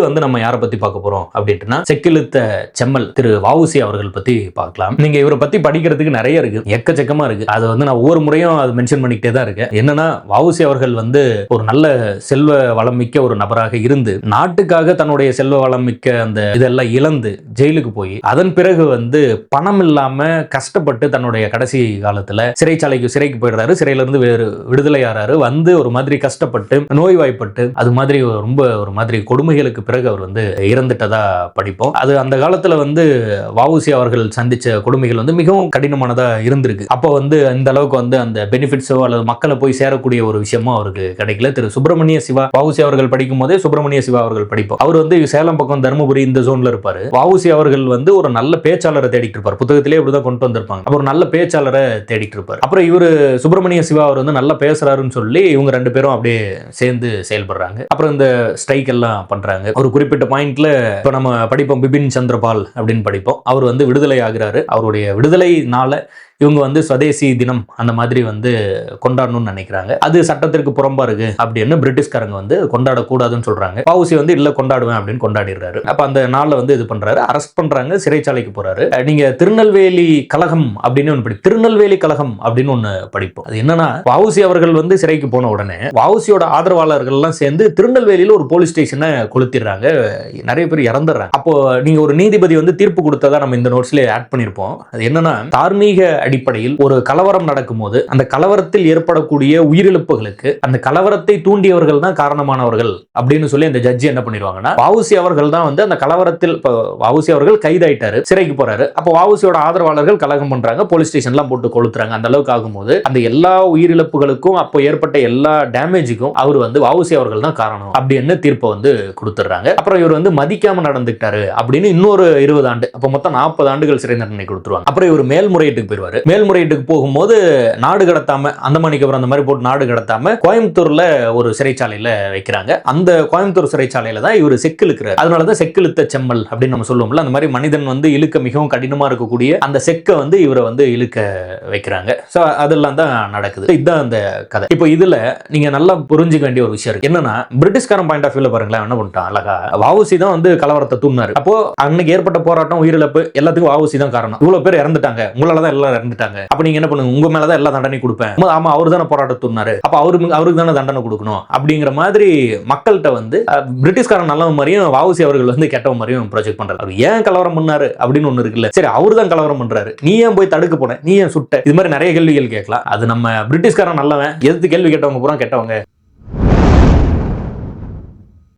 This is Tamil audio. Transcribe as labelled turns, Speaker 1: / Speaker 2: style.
Speaker 1: வந்து நம்ம யாரை பத்தி பார்க்க போறோம் அப்படின்னா செக்கிழுத்த செம்மல் திரு வஉசி அவர்கள் பத்தி பார்க்கலாம். நீங்க இவரை பத்தி படிக்கிறதுக்கு நிறைய இருக்கு, எக்கச்சக்கமா இருக்கு. அது வந்து நான் ஒவ்வொரு முறையும் அது மென்ஷன் பண்ணிக்கிட்டே தான் இருக்கேன். என்னன்னா வஉசி அவர்கள் வந்து ஒரு நல்ல செல்வ வளம் மிக்க ஒரு நபராக இருந்து நாட்டுக்காக தன்னுடைய செல்வ வளம் மிக்க அந்த இதெல்லாம் இழந்து ஜெயிலுக்கு போய் அதன் பிறகு வந்து பணம் இல்லாம கஷ்டப்பட்டு தன்னுடைய கடைசி காலத்துல சிறைக்கு போயிடுறாரு. சிறையில இருந்து வேறு விடுதலை ஆறாரு. வந்து ஒரு மாதிரி கஷ்டப்பட்டு நோய்வாய்ப்பட்டு அது மாதிரி ரொம்ப ஒரு மாதிரி கொடுமைகளுக்கு பிறகு அவர் வந்து இறந்துட்டதா படிப்போம். அது அந்த காலத்துல வந்து வஉசி அவர்கள் சந்திச்ச கொடுமைகள் வந்து மிகவும் கடினமானதா இருந்திருக்கு. அப்போ வந்து இந்த அளவுக்கு வந்து அந்த பெனிஃபிட்ஸோ அல்லது மக்களை போய் சேரக்கூடிய ஒரு விஷயமோ அவருக்கு கிடைக்கல. திரு சுப்பிரமணிய சிவா வஉசி அவர்கள் படிக்கும் போதே சுப்பிரமணிய சிவா அவர்கள் படிப்போம். அவர் வந்து சேலம் பக்கம் தருமபுரி இந்த ஜோன்ல இருப்பாரு. வஉசி அவர்கள் வந்து ஒரு நல்ல பேச்சாளரை தேடிட்டு இருப்பார். புத்தகத்திலே இப்படிதான் கொண்டு வந்திருப்பாங்க. அவர் நல்ல பேச்சாளரை தேடிட்டு இருப்பார். அப்புறம் இவரு சுப்பிரமணிய சிவா அவர் வந்து நல்லா பேசுறாருன்னு சொல்லி இவங்க ரெண்டு பேரும் அப்படியே சேர்ந்து செயல்படுறாங்க. அப்புறம் இந்த ஸ்ட்ரைக் எல்லாம் பண்றாங்க. ஒரு குறிப்பிட்ட பாயிண்ட்ல இப்ப நம்ம படிப்போம் பிபின் சந்திரபால் அப்படின்னு படிப்போம். அவர் வந்து விடுதலை ஆகிறாரு. அவருடைய விடுதலைனால இவங்க வந்து சுதேசி தினம் அந்த மாதிரி வந்து கொண்டாடணும்னு நினைக்கிறாங்க. அது சட்டத்திற்கு புறம்பா இருக்கு அப்படின்னு பிரிட்டிஷ்காரங்க வந்து கொண்டாடக்கூடாதுன்னு சொல்றாங்க. வஉசி வந்து இல்ல கொண்டாடுவேன் அப்படின்னு கொண்டாடிடுறாரு. அப்ப அந்த நாள்ல வந்து இது பண்றாரு, அரெஸ்ட் பண்றாங்க, சிறைச்சாலைக்கு போறாரு. நீங்க திருநெல்வேலி கழகம் அப்படின்னு ஒன்று திருநெல்வேலி கழகம் அப்படின்னு ஒண்ணு படிப்போம். அது என்னன்னா வஉசி அவர்கள் வந்து சிறைக்கு போன உடனே வஉசியோட ஆதரவாளர்கள் எல்லாம் சேர்ந்து திருநெல்வேலியில ஒரு போலீஸ் ஸ்டேஷனை கொளுத்திடுறாங்க. நிறைய பேர் இறந்துடுறாங்க. அப்போ நீங்க ஒரு நீதிபதி வந்து தீர்ப்பு கொடுத்ததா நம்ம இந்த நோட்ஸ்ல ஆட் பண்ணிருப்போம். அது என்னன்னா தார்மீக அடிப்படையில் ஒரு கலவரம் நடக்கும் போது அந்த கலவரத்தில் ஏற்படக்கூடிய உயிரிழப்புகளுக்கு அந்த கலவரத்தை தூண்டியவர்கள் தான் காரணமானவர்கள் அப்படின்னு சொல்லி அந்த ஜட்ஜி என்ன பண்ணிடுவாங்கன்னா வஉசி அவர்கள் தான் வந்து அந்த கலவரத்தில் வஉசி அவர்கள் கைதாயிட்டாரு, சிறைக்கு போறாரு. அப்போ வஉசியோட ஆதரவாளர்கள் கலகம் பண்றாங்க, போலீஸ் ஸ்டேஷன்லாம் போட்டு கொளுத்துறாங்க. அந்த அளவுக்கு ஆகும்போது அந்த எல்லா உயிரிழப்புகளுக்கும் அப்போ ஏற்பட்ட எல்லா டேமேஜுக்கும் அவர் வந்து வஉசி அவர்கள் தான் காரணம் அப்படின்னு தீர்ப்பை வந்து கொடுத்துறாங்க. அப்புறம் இவர் வந்து மதிக்காம நடந்துக்கிட்டாரு அப்படின்னு இன்னொரு 20 ஆண்டு, அப்போ மொத்தம் 40 ஆண்டுகள் சிறை தண்டனை கொடுத்துருவாங்க. அப்புறம் இவர் மேல்முறையீட்டுக்கு போயிருவாரு. மேல்முறையீட்டுக்கு போகும்போது நாடு கடத்தாம அந்தமானிக்கு அப்புறம் அந்த மாதிரி போட்டு நாடு கடத்தாம கோயம்புத்தூர்ல ஒரு சிறைச்சாலையில வைக்கிறாங்க. அந்த கோயம்புத்தூர் சிறைச்சாலையில தான் இவர் செக்கு இழுக்கிறார். அதனாலதான் செக்கிழுத்த செம்மல் அப்படின்னு நம்ம சொல்லுவோம்ல, அந்த மாதிரி மனிதன் வந்து இழுக்க மிகவும் கடினமா இருக்கக்கூடிய அந்த செக்கை வந்து இவரை வந்து இழுக்க வைக்கிறாங்க. சோ அதெல்லாம் தான் நடக்குது. இதுதான் அந்த கதை. இப்போ இதுல நீங்க நல்லா புரிஞ்சுக்க வேண்டிய ஒரு விஷயம் இருக்கு. என்னன்னா பிரிட்டிஷ்காரன் பாயிண்ட் ஆஃப் வியூல பாருங்களேன் என்ன பண்ணிட்டான் அழகா. வஉசி தான் வந்து கலவரத்தை தூண்டினாரு. அப்போ அன்னைக்கு ஏற்பட்ட போராட்டம் உயிரிழப்பு எல்லாத்துக்கும் வஉசி தான் காரணம். இவ்வளவு பேர் இறந்துட்டாங்க, உங்களாலதான் எல்லாரும் இறந்துட்டாங்க. அப்ப நீங்க என்ன பண்ணுங்க, உங்க மேலதான் எல்லா தண்டனை கொடுப்பேன். ஆமா அவரு தானே போராட்டம் தூண்டினாரு, அப்ப அவருக்கு தானே தண்டனை கொடுக்கணும் அப்படிங்கிற மாதிரி மக்கள்கிட்ட வந்து பிரிட்டிஷ்காரன் நல்ல மாதிரியும் வஉசி அவர்கள் வந்து கெட்ட மாதிரியும் ப்ரொஜெக்ட் பண்றாரு. அவர் ஏன் கலவரம் பண்ணாரு அப்படின்னு ஒண்ணு இருக்குல்ல, சரி அவரு தான் கலவரம் பண்றாரு, நீ ஏன் போய் தடுக்க போன, நீ ஏன் சுட்ட, இது மாதிரி நிறைய கேள்விகள் கேட்கலாம். அது நம்ம பிரிட்டிஷ்காரன் நல்லவன், எதிர்த்து கேள்வி கேட்டவங்க பூரா கெட்டவங்க.